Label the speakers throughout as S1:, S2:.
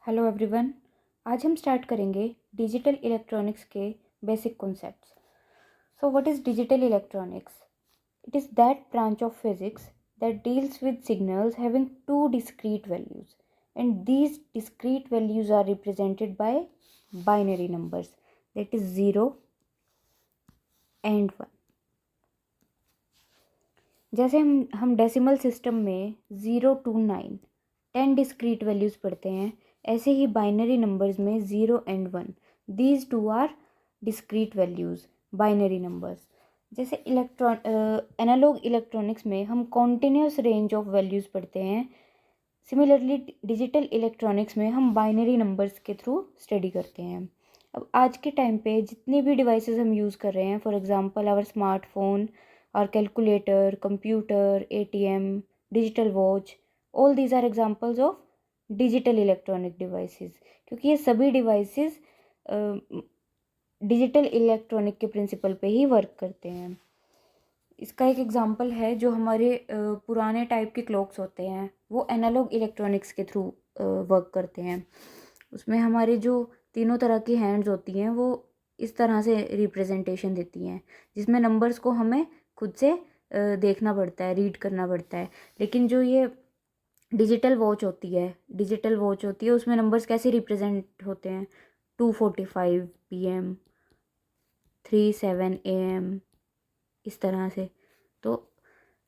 S1: Hello everyone. आज हम start करेंगे डिजिटल इलेक्ट्रॉनिक्स के basic concepts. So what is digital electronics? It is that branch of physics that deals with signals having two discrete values and these discrete values are represented by binary numbers, that is 0 and 1। जैसे हम decimal system में 0 to 9 10 discrete values पढ़ते हैं, ऐसे ही binary numbers में 0 and 1 these two are discrete values, binary numbers. जैसे analog electronics में हम कॉन्टिन्यूस रेंज ऑफ वैल्यूज़ पढ़ते हैं। सिमिलरली डिजिटल इलेक्ट्रॉनिक्स में हम बाइनरी नंबर्स के थ्रू स्टडी करते हैं। अब आज के टाइम पे जितनी भी डिवाइसेस हम यूज़ कर रहे हैं, फॉर एग्जांपल आवर स्मार्टफोन और calculator, computer, ATM, digital watch, all these are examples of digital electronic devices, क्योंकि ये सभी डिवाइसेस डिजिटल इलेक्ट्रॉनिक के प्रिंसिपल पे ही वर्क करते हैं। इसका एक एग्जांपल है जो हमारे पुराने टाइप के क्लॉक्स होते हैं, वो एनालॉग इलेक्ट्रॉनिक्स के थ्रू वर्क करते हैं। उसमें हमारे जो तीनों तरह की हैंड्स होती हैं वो इस तरह से रिप्रेजेंटेशन देती हैं, जिसमें नंबर्स को हमें खुद से देखना पड़ता है, रीड करना पड़ता है। लेकिन जो ये डिजिटल वॉच होती है उसमें नंबर्स कैसे रिप्रेजेंट होते हैं? 2:45 PM, 3:07 AM, इस तरह से। तो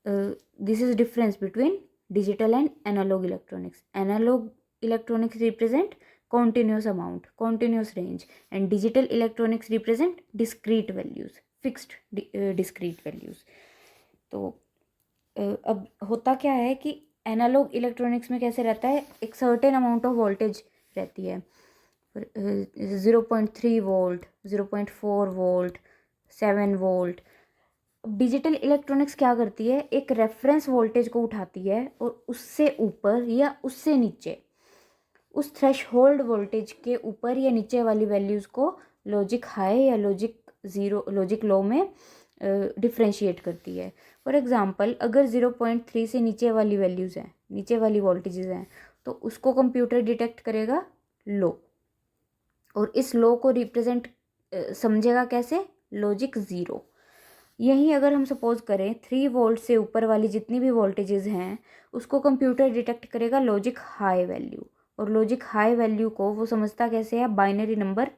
S1: this is difference between digital and analog electronics. Analog electronics represent continuous amount, continuous range, and digital electronics represent discrete values, fixed discrete values। तो अब होता क्या है कि एनालॉग इलेक्ट्रॉनिक्स में कैसे रहता है, एक सर्टेन अमाउंट ऑफ वोल्टेज रहती है, 0.3 volt, 0.4 volt, 7 volt. Digital electronics क्या करती है, एक रेफरेंस वोल्टेज को उठाती है और उससे ऊपर या उससे नीचे, उस थ्रेशहोल्ड वोल्टेज के ऊपर या नीचे वाली वैल्यूज़ को लॉजिक हाई या लॉजिक लो में डिफ्रेंशिएट करती है। फॉर एग्जांपल अगर 0.3 से नीचे वाली वैल्यूज़ हैं, नीचे वाली वोल्टेजेस हैं, तो उसको कंप्यूटर डिटेक्ट करेगा लो, और इस लो को रिप्रेजेंट समझेगा कैसे? लॉजिक 0। यहीं अगर हम सपोज करें 3 वोल्ट से ऊपर वाली जितनी भी वोल्टेजेस हैं उसको कंप्यूटर डिटेक्ट करेगा लॉजिक हाई वैल्यू, और लॉजिक हाई वैल्यू को वो समझता कैसे है? बाइनरी नंबर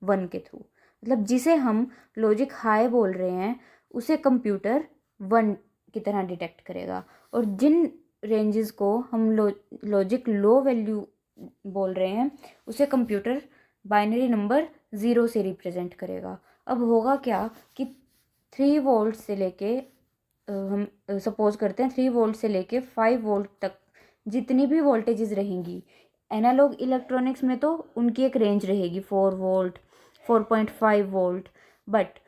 S1: 1 के थ्रू। मतलब जिसे हम लॉजिक हाई बोल रहे हैं उसे कंप्यूटर 1 की तरह डिटेक्ट करेगा, और जिन रेंजेस को हम लॉजिक लो वैल्यू बोल रहे हैं उसे कंप्यूटर बाइनरी नंबर 0 से रिप्रेजेंट करेगा। अब होगा क्या कि 3 वोल्ट से लेके हम सपोज करते हैं 3 वोल्ट से लेके 5 वोल्ट तक जितनी भी वोल्टेजेस रहेंगी, एनालॉग इलेक्ट्रॉनिक्स में तो उनकी एक रेंज रहेगी 4 volt, 4.5 volt, but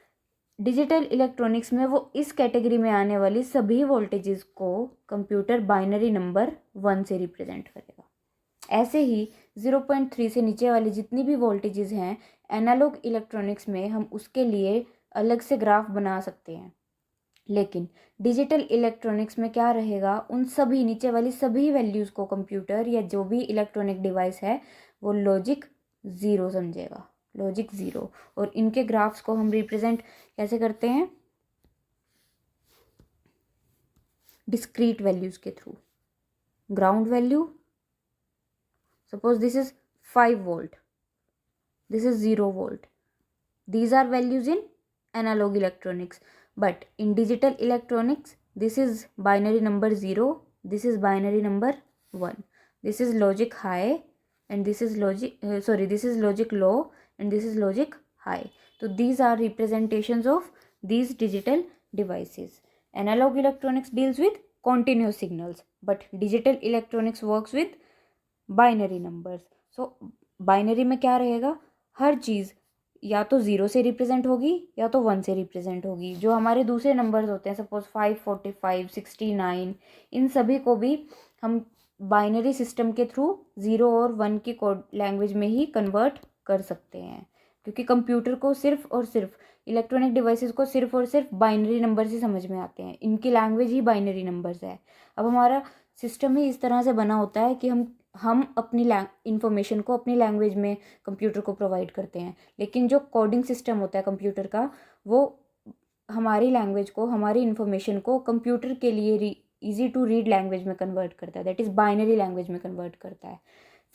S1: digital electronics में वो इस कैटेगरी में आने वाली सभी वोल्टेजेस को कंप्यूटर बाइनरी नंबर 1 से रिप्रेजेंट करेगा। ऐसे ही 0.3 से नीचे वाली जितनी भी वोल्टेजेस हैं एनालॉग इलेक्ट्रॉनिक्स में हम उसके लिए अलग से ग्राफ बना सकते हैं, लेकिन डिजिटल इलेक्ट्रॉनिक्स में क्या रहेगा, उन सभी नीचे वाली सभी वैल्यूज़ को कंप्यूटर या जो भी इलेक्ट्रॉनिक डिवाइस है वो लॉजिक 0 समझेगा, लॉजिक 0। और इनके ग्राफ्स को हम रिप्रेजेंट कैसे करते हैं? डिस्क्रीट वैल्यूज़ के through. Ground value, suppose this is 5 volt, this is 0 volt. These are values in analog electronics, but in digital electronics this is binary number 0, this is binary number 1, this is logic high and this is this is logic low and this is logic high. So these are representations of these digital devices. Analog electronics deals with continuous signals, but digital electronics works with binary numbers. So binary में क्या रहेगा? हर चीज़ या तो 0 से represent होगी या तो 1 से रिप्रेजेंट होगी। जो हमारे दूसरे नंबर्स होते हैं, सपोज 5, 45, 69, इन सभी को भी हम बाइनरी सिस्टम के थ्रू 0 और 1 की कोड लैंग्वेज में ही कन्वर्ट कर सकते हैं, क्योंकि कंप्यूटर को सिर्फ और सिर्फ इलेक्ट्रॉनिक डिवाइसेस को सिर्फ और सिर्फ बाइनरी नंबर्स ही समझ में आते हैं, इनकी लैंग्वेज ही बाइनरी नंबर्स है। अब हमारा सिस्टम ही इस तरह से बना होता है कि हम हम अपनी इंफॉर्मेशन को अपनी लैंग्वेज में कंप्यूटर को प्रोवाइड करते हैं, लेकिन जो कोडिंग सिस्टम होता है कंप्यूटर का, वो हमारी लैंग्वेज को, हमारी इंफॉर्मेशन को कंप्यूटर के लिए ईजी टू रीड लैंग्वेज में कन्वर्ट करता है, दैट इज़ बाइनरी लैंग्वेज में कन्वर्ट करता है।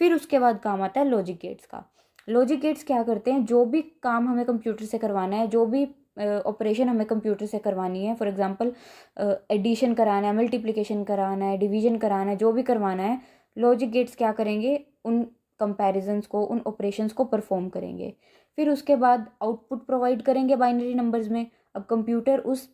S1: फिर उसके बाद काम आता है लॉजिक गेट्स का। लॉजिक गेट्स क्या करते हैं, जो भी काम हमें कंप्यूटर से करवाना है, जो भी ऑपरेशन हमें कंप्यूटर से करवानी है, फॉर एग्जांपल एडिशन कराना है, मल्टीप्लिकेशन कराना है, डिवीजन कराना है, जो भी करवाना है, लॉजिक गेट्स क्या करेंगे, उन कंपैरिजंस को, उन ऑपरेशंस को परफॉर्म करेंगे। फिर उसके बाद आउटपुट प्रोवाइड करेंगे बाइनरी नंबर्स में। अब कंप्यूटर उस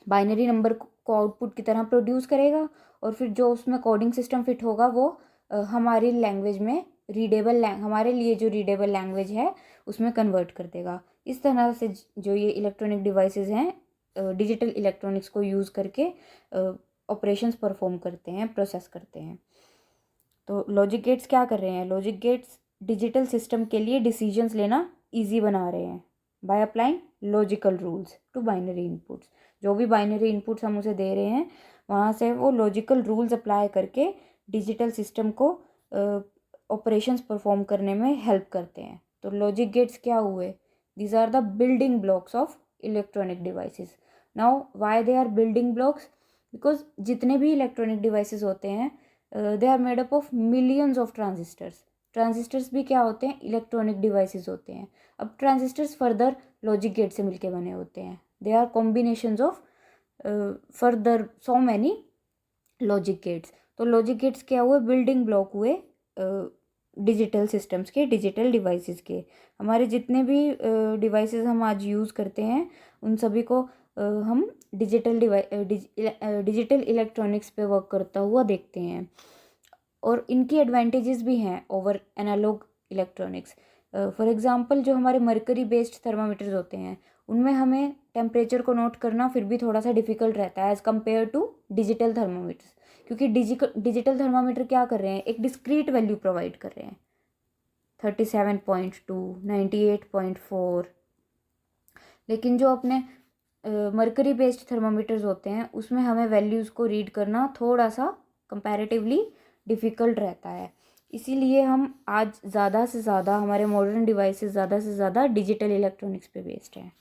S1: बाइनरी नंबर को आउटपुट की तरह प्रोड्यूस करेगा, और फिर जो उसमें कोडिंग सिस्टम फिट होगा वो हमारी लैंग्वेज में हमारे लिए जो रीडेबल लैंग्वेज है उसमें कन्वर्ट कर देगा। इस तरह से जो ये इलेक्ट्रॉनिक डिवाइसेस हैं डिजिटल इलेक्ट्रॉनिक्स को यूज़ करके ऑपरेशंस परफॉर्म करते हैं, प्रोसेस करते हैं। तो लॉजिक गेट्स क्या कर रहे हैं, लॉजिक गेट्स डिजिटल सिस्टम के लिए डिसीजंस लेना ईजी बना रहे हैं by applying logical rules to binary inputs. जो भी बाइनरी इनपुट्स हम उसे दे रहे हैं वहाँ से वो लॉजिकल रूल्स अप्लाई करके डिजिटल सिस्टम को ऑपरेशंस परफॉर्म करने में हेल्प करते हैं। तो लॉजिक गेट्स क्या हुए, these are the building blocks of electronic devices. Now why they are building blocks, because जितने भी इलेक्ट्रॉनिक डिवाइसेस होते हैं they are made up of millions of transistors. Transistors भी क्या होते हैं, इलेक्ट्रॉनिक डिवाइसेस होते हैं। अब ट्रांजिस्टर्स फर्दर लॉजिक गेट से मिलके बने होते हैं, they are combinations of further so many logic gates. तो लॉजिक गेट्स क्या हुए, बिल्डिंग ब्लॉक हुए डिजिटल सिस्टम्स के, डिजिटल डिवाइसेस के। हमारे जितने भी डिवाइसेस हम आज यूज़ करते हैं उन सभी को हम डिजिटल इलेक्ट्रॉनिक्स पे वर्क करता हुआ देखते हैं, और इनकी एडवांटेजेस भी हैं over analog electronics. For example जो हमारे मरकरी बेस्ड थर्मामीटर्स होते हैं उनमें हमें टेम्परेचर को नोट करना फिर भी थोड़ा सा डिफिकल्ट रहता है as compare to digital thermometers, क्योंकि डिजिटल थर्मामीटर क्या कर रहे हैं, एक डिस्क्रीट वैल्यू प्रोवाइड कर रहे हैं, 37.2, 98.4। लेकिन जो अपने मरकरी बेस्ड थर्मामीटर्स होते हैं उसमें हमें वैल्यूज़ को रीड करना थोड़ा सा कंपैरेटिवली डिफ़िकल्ट रहता है। इसीलिए हम आज ज़्यादा से ज़्यादा हमारे मॉडर्न डिवाइसेस ज़्यादा से ज़्यादा डिजिटल इलेक्ट्रॉनिक्स पे बेस्ड हैं।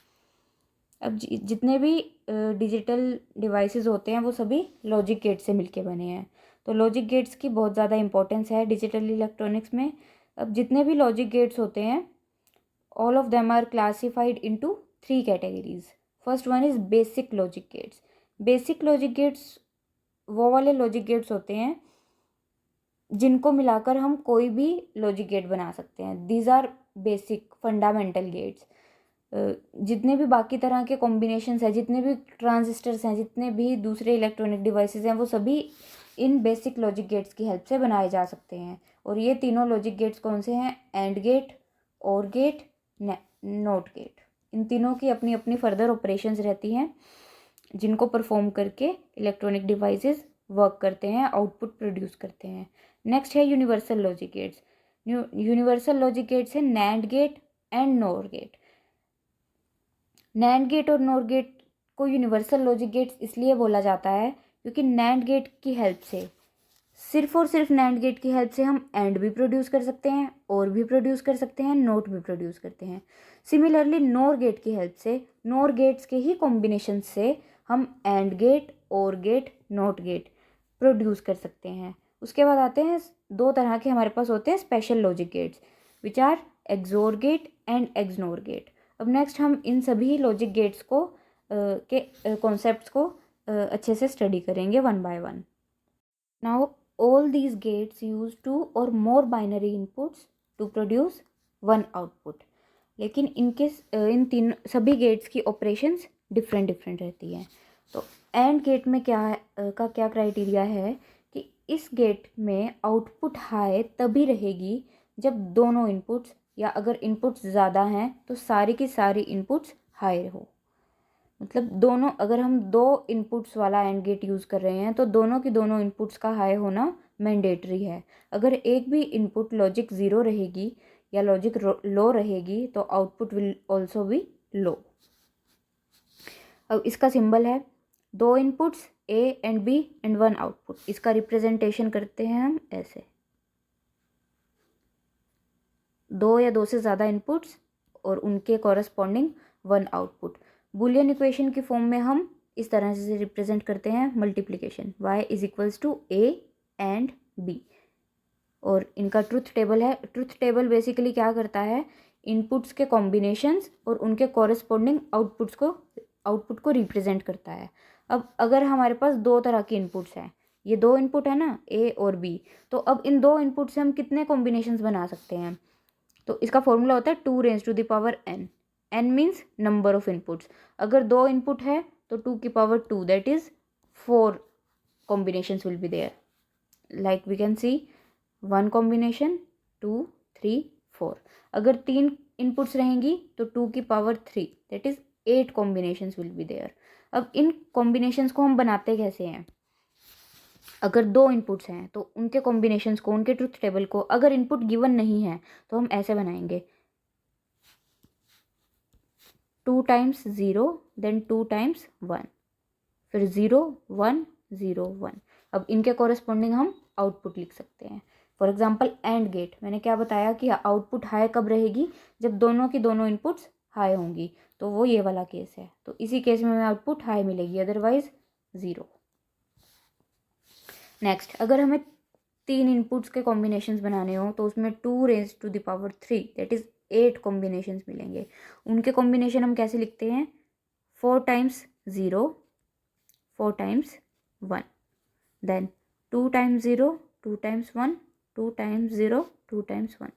S1: अब जितने भी डिजिटल डिवाइसेस होते हैं वो सभी लॉजिक गेट से मिलके बने हैं। तो लॉजिक गेट्स की बहुत ज़्यादा इंपॉर्टेंस है डिजिटल इलेक्ट्रॉनिक्स में। अब जितने भी लॉजिक गेट्स होते हैं all of them are classified into 3 categories. First one is basic logic gates. Basic logic gates वो वाले लॉजिक गेट्स होते हैं जिनको मिलाकर हम कोई भी लॉजिक गेट बना सकते हैं। These are basic fundamental gates. जितने भी बाकी तरह के कॉम्बिनेशंस हैं, जितने भी ट्रांजिस्टर्स हैं, जितने भी दूसरे इलेक्ट्रॉनिक डिवाइसेस हैं, वो सभी इन बेसिक लॉजिक गेट्स की हेल्प से बनाए जा सकते हैं। और ये तीनों लॉजिक गेट्स कौन से हैं, and gate, OR gate, note gate. इन तीनों की अपनी अपनी फर्दर ऑपरेशंस रहती हैं जिनको परफॉर्म करके इलेक्ट्रॉनिक डिवाइसेस वर्क करते हैं, आउटपुट प्रोड्यूस करते हैं। नेक्स्ट है universal logic gates. Universal logic gates है NAND gate and NOR gate. NAND gate और नोर गेट को यूनिवर्सल लॉजिक गेट्स इसलिए बोला जाता है क्योंकि नैंड गेट की हेल्प से, सिर्फ और सिर्फ नैंड गेट की हेल्प से हम एंड भी प्रोड्यूस कर सकते हैं, और भी प्रोड्यूस कर सकते हैं, नोट भी प्रोड्यूस करते हैं। सिमिलरली नोर गेट की हेल्प से, नोर गेट्स के ही कॉम्बिनेशन से हम and gate, OR gate, note gate produce कर सकते हैं। उसके बाद आते हैं दो तरह के हमारे पास होते हैं special logic gates, which are XOR gate and XNOR gate. अब नेक्स्ट हम इन सभी लॉजिक गेट्स को के कॉन्सेप्ट्स को अच्छे से स्टडी करेंगे one by one. Now all these gates use 2 or more binary inputs to produce one output। लेकिन इनके इन तीन सभी गेट्स की ऑपरेशंस डिफरेंट डिफरेंट रहती हैं। तो एंड गेट में क्या क्राइटेरिया है कि इस गेट में आउटपुट हाई तभी रहेगी जब दोनों इनपुट्स, या अगर इनपुट्स ज़्यादा हैं तो सारी की सारी इनपुट्स हाई हो। मतलब दोनों, अगर हम दो इनपुट्स वाला एंड गेट यूज़ कर रहे हैं तो दोनों की दोनों इनपुट्स का हाई होना मैंडेटरी है। अगर एक भी इनपुट लॉजिक ज़ीरो रहेगी या लॉजिक लो रहेगी तो output will also be low. अब इसका सिंबल है दो inputs A and B and one output. इसका रिप्रेजेंटेशन करते हैं हम ऐसे। दो या दो से ज़्यादा इनपुट्स और उनके corresponding one output. Boolean equation की फॉर्म में हम इस तरह से रिप्रेजेंट करते हैं multiplication, y is equals to a and b। और इनका ट्रुथ टेबल है। ट्रुथ टेबल बेसिकली क्या करता है, इनपुट्स के कॉम्बिनेशंस और उनके कॉरस्पॉन्डिंग आउटपुट को रिप्रेजेंट करता है। अब अगर हमारे पास दो तरह की इनपुट्स हैं, ये दो इनपुट है ना, ए और बी, तो अब इन दो इनपुट से हम कितने कॉम्बिनेशंस बना सकते हैं? तो इसका फॉर्मूला होता है 2 raise to the power n। n means number of inputs. अगर दो इनपुट है तो 2 की power 2, that is 4 combinations will be there. Like we can see 1 combination, 2, 3, 4। अगर 3 इनपुट्स रहेंगी तो 2 की power 3, that is 8 combinations will be there. अब इन कॉम्बिनेशंस को हम बनाते कैसे हैं? अगर दो इनपुट्स हैं तो उनके कॉम्बिनेशंस को, उनके ट्रुथ टेबल को, अगर इनपुट गिवन नहीं है तो हम ऐसे बनाएंगे 2 टाइम्स 0 देन 2 टाइम्स 1, फिर 0 1 0 1। अब इनके कॉरेस्पॉन्डिंग हम आउटपुट लिख सकते हैं। फॉर एग्जांपल एंड गेट, मैंने क्या बताया कि आउटपुट हाई कब रहेगी? जब दोनों की दोनों इनपुट्स हाई होंगी, तो वो ये वाला केस है। तो इसी केस में हमें आउटपुट हाई मिलेगी, अदरवाइज 0। नेक्स्ट, अगर हमें 3 इनपुट्स के कॉम्बिनेशंस बनाने हो तो उसमें 2 raise to the power 3, that is 8 combinations मिलेंगे। उनके कॉम्बिनेशन हम कैसे लिखते हैं? 4 times 0, 4 times 1, then 2 times 0, 2 times 1, 2 times 0, 2 times 1।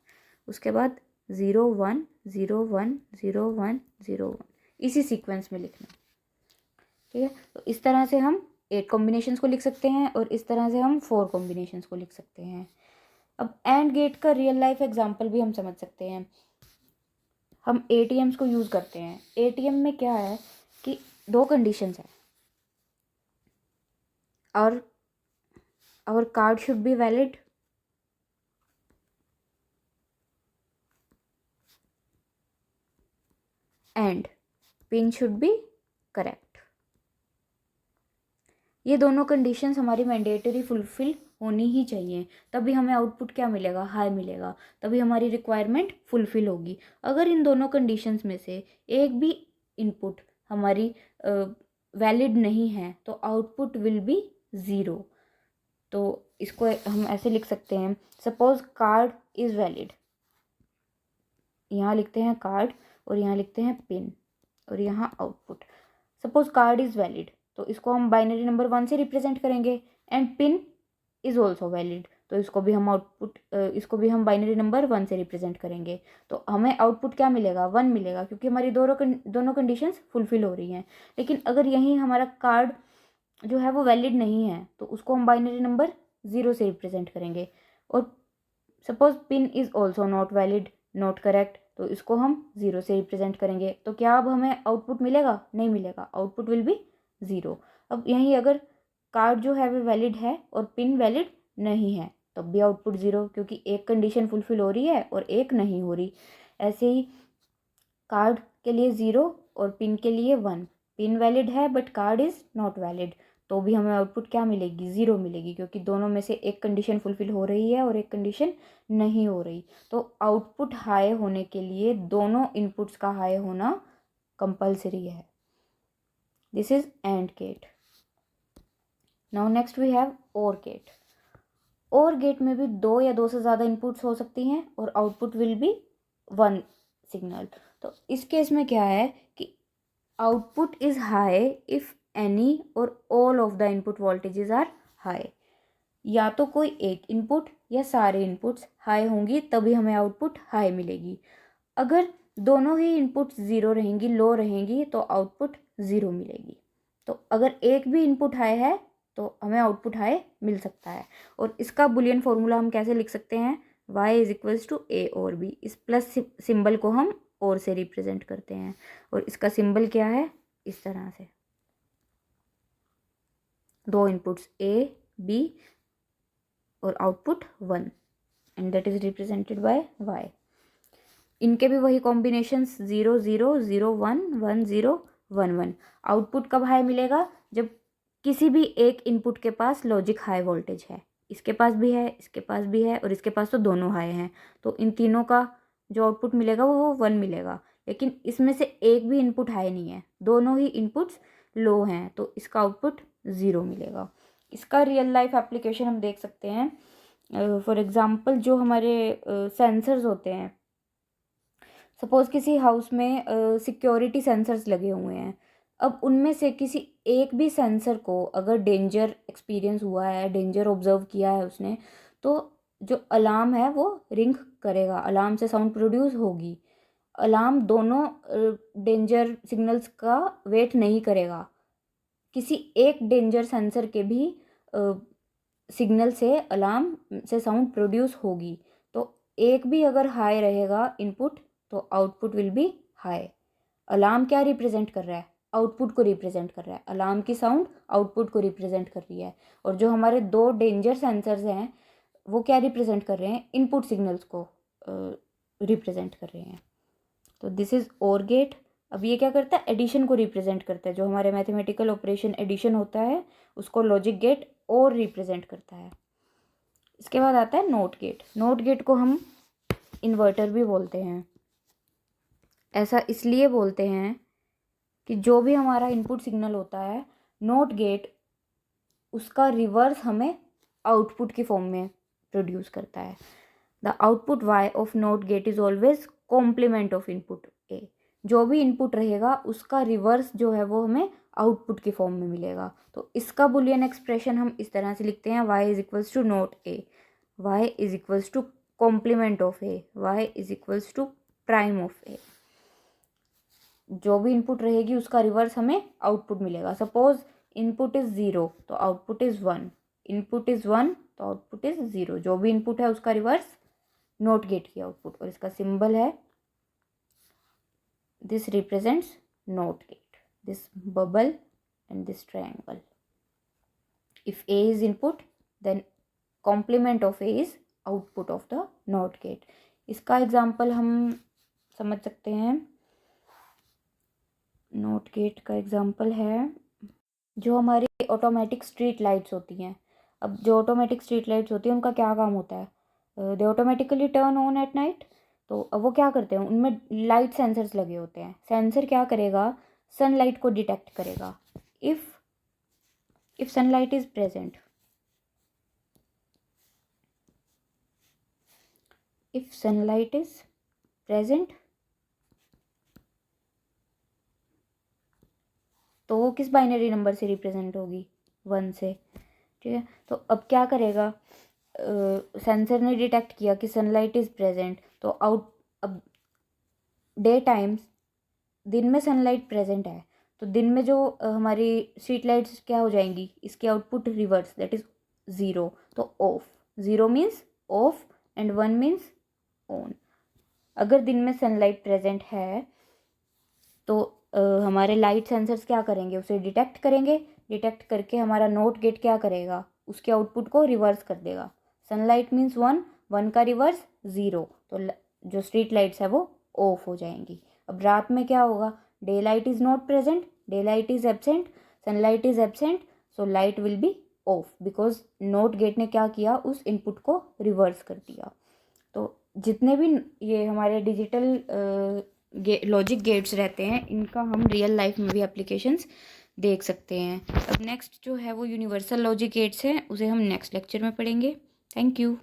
S1: उसके बाद 0 1 0 1 0 1 0 1, इसी सीक्वेंस में लिखना। ठीक है, तो इस तरह से हम 8 कॉम्बिनेशंस को लिख सकते हैं और इस तरह से हम 4 कॉम्बिनेशंस को लिख सकते हैं। अब एंड गेट का रियल लाइफ एग्जांपल भी हम समझ सकते हैं। हम एटीएम्स को यूज़ करते हैं। एटीएम में क्या है कि दो कंडीशंस हैं, और our card should be valid and pin should be correct. ये दोनों कंडीशंस हमारी मैंडेटरी फुलफिल होनी ही चाहिए, तभी हमें आउटपुट क्या मिलेगा? हाई मिलेगा, तभी हमारी रिक्वायरमेंट फुलफिल होगी। अगर इन दोनों कंडीशंस में से एक भी इनपुट हमारी वैलिड नहीं है तो आउटपुट विल बी 0। तो इसको हम ऐसे लिख सकते हैं, सपोज कार्ड इज़ वैलिड, यहाँ लिखते हैं कार्ड और यहाँ लिखते हैं पिन और यहाँ output. Suppose card is valid, तो इसको हम बाइनरी नंबर 1 से रिप्रेजेंट करेंगे, and pin is also valid, तो इसको भी हम बाइनरी नंबर 1 से रिप्रेजेंट करेंगे। तो हमें आउटपुट क्या मिलेगा? 1 मिलेगा, क्योंकि हमारी दोनों कंडीशंस फुलफिल हो रही हैं। लेकिन अगर यहीं हमारा कार्ड जो है वो वैलिड नहीं है तो उसको हम बाइनरी नंबर 0 से रिप्रेजेंट करेंगे। और suppose pin is also not valid, not correct, तो इसको हम 0 से रिप्रेजेंट करेंगे। तो क्या अब हमें आउटपुट मिलेगा? नहीं मिलेगा, आउटपुट विल बी 0। अब यहीं अगर कार्ड जो है वो वैलिड है और पिन वैलिड नहीं है तब भी आउटपुट 0, क्योंकि एक कंडीशन फुलफिल हो रही है और एक नहीं हो रही। ऐसे ही कार्ड के लिए 0 और पिन के लिए 1। पिन वैलिड है but card is not valid, तो भी हमें आउटपुट क्या मिलेगी? 0 मिलेगी, क्योंकि दोनों में से एक कंडीशन फुलफिल हो रही है और एक कंडीशन नहीं हो रही। तो आउटपुट हाई होने के लिए दोनों इनपुट्स का हाई होना कंपल्सरी है। This is AND gate. Now next we have OR gate. OR gate में भी दो या दो से ज़्यादा इनपुट्स हो सकती हैं और आउटपुट विल बी 1 सिग्नल। तो इस केस में क्या है कि output is high if any or all of the input voltages are high. या तो कोई एक इनपुट या सारे इनपुट्स हाई होंगी तभी हमें आउटपुट हाई मिलेगी। अगर दोनों ही इनपुट्स 0 रहेंगी, लो रहेंगी, तो आउटपुट 0 मिलेगी। तो अगर एक भी इनपुट हाई है तो हमें आउटपुट हाई मिल सकता है। और इसका बुलियन फॉर्मूला हम कैसे लिख सकते हैं? y इज इक्वल्स टू ए और बी। इस प्लस सिंबल को हम और से रिप्रेजेंट करते हैं और इसका सिंबल क्या है? इस तरह से, दो इनपुट्स ए बी और output 1, and that is represented by y। इनके भी वही कॉम्बिनेशंस 0 0 0 1 1 0 1 1। आउटपुट कब हाई मिलेगा? जब किसी भी एक इनपुट के पास लॉजिक हाई वोल्टेज है। इसके पास भी है, इसके पास भी है और इसके पास तो दोनों हाई हैं, तो इन तीनों का जो आउटपुट मिलेगा वो 1 मिलेगा, लेकिन इसमें से एक भी इनपुट हाई नहीं है, दोनों ही इनपुट्स लो हैं, तो इसका आउटपुट 0 मिलेगा। इसका रियल लाइफ एप्लीकेशन हम देख सकते हैं। फॉर एग्ज़ाम्पल जो हमारे सेंसर्स होते हैं, सपोज़ किसी हाउस में सिक्योरिटी सेंसर्स लगे हुए हैं। अब उनमें से किसी एक भी सेंसर को अगर डेंजर एक्सपीरियंस हुआ है, डेंजर ऑब्जर्व किया है उसने, तो जो अलार्म है वो रिंग करेगा, अलार्म से साउंड प्रोड्यूस होगी। अलार्म दोनों डेंजर सिग्नल्स का वेट नहीं करेगा, किसी एक डेंजर सेंसर के भी सिग्नल से अलार्म से साउंड प्रोड्यूस होगी। तो एक भी अगर हाई रहेगा इनपुट तो output will be high. Alarm क्या रिप्रेजेंट कर रहा है? आउटपुट को रिप्रेजेंट कर रहा है। अलार्म की साउंड आउटपुट को रिप्रेजेंट कर रही है। और जो हमारे 2 डेंजर सेंसर्स हैं वो क्या रिप्रेजेंट कर रहे हैं? इनपुट सिग्नल्स को रिप्रेजेंट कर रहे हैं। तो दिस इज़ OR गेट। अब ये क्या करता है? एडिशन को रिप्रेजेंट करता है। जो हमारे मैथमेटिकल ऑपरेशन एडिशन होता है उसको लॉजिक गेट और रिप्रेजेंट करता है। इसके बाद आता है नोट गेट। नोट गेट को हम इन्वर्टर भी बोलते हैं। ऐसा इसलिए बोलते हैं कि जो भी हमारा इनपुट सिग्नल होता है, नोट गेट उसका रिवर्स हमें आउटपुट की फॉर्म में प्रोड्यूस करता है। The output y of NOT gate is always complement of input a। जो भी इनपुट रहेगा उसका रिवर्स जो है वो हमें आउटपुट की फॉर्म में मिलेगा। तो इसका बुलियन एक्सप्रेशन हम इस तरह से लिखते हैं, y is equals to not a, y is equals to complement of a, y is equals to prime of a। जो भी इनपुट रहेगी उसका रिवर्स हमें आउटपुट मिलेगा। सपोज इनपुट इज़ 0 तो आउटपुट इज़ 1, इनपुट इज़ 1 तो आउटपुट इज़ 0। जो भी इनपुट है उसका रिवर्स नोट गेट की आउटपुट। और इसका सिंबल है, this represents NOT gate, this bubble and this triangle. If a is input then complement of a is output of the NOT gate। इसका example हम समझ सकते हैं। नोट गेट का एग्जाम्पल है जो हमारी ऑटोमेटिक स्ट्रीट लाइट्स होती हैं। अब जो ऑटोमेटिक स्ट्रीट लाइट्स होती हैं उनका क्या काम होता है? They automatically turn on at night. तो अब वो क्या करते हैं? उनमें लाइट सेंसर्स लगे होते हैं। सेंसर क्या करेगा? सनलाइट को डिटेक्ट करेगा। If sunlight is present, if sunlight is present तो वो किस बाइनरी नंबर से रिप्रेजेंट होगी? 1 से। ठीक है, तो अब क्या करेगा? सेंसर ने डिटेक्ट किया कि सनलाइट इज़ प्रेजेंट, तो अब डे टाइम्स दिन में सनलाइट प्रेजेंट है तो दिन में जो हमारी स्ट्रीट लाइट्स क्या हो जाएंगी? इसके आउटपुट रिवर्स, दैट इज़ 0, तो of. 0 means of and 1 means on. अगर दिन में सनलाइट प्रेजेंट है तो हमारे लाइट सेंसर्स क्या करेंगे? उसे डिटेक्ट करेंगे। डिटेक्ट करके हमारा नोट गेट क्या करेगा? उसके आउटपुट को रिवर्स कर देगा। सनलाइट मीन्स 1, 1 का रिवर्स 0, तो जो स्ट्रीट लाइट्स है वो ऑफ हो जाएंगी। अब रात में क्या होगा? Day light is not present, day light is absent, sunlight is absent, so light will be off because NOT gate ने क्या किया? उस इनपुट को रिवर्स कर दिया। तो जितने भी ये हमारे डिजिटल लॉजिक गेट्स रहते हैं इनका हम रियल लाइफ में भी एप्लीकेशंस देख सकते हैं। अब नेक्स्ट जो है वो यूनिवर्सल लॉजिक गेट्स है, उसे हम नेक्स्ट लेक्चर में पढ़ेंगे। Thank you.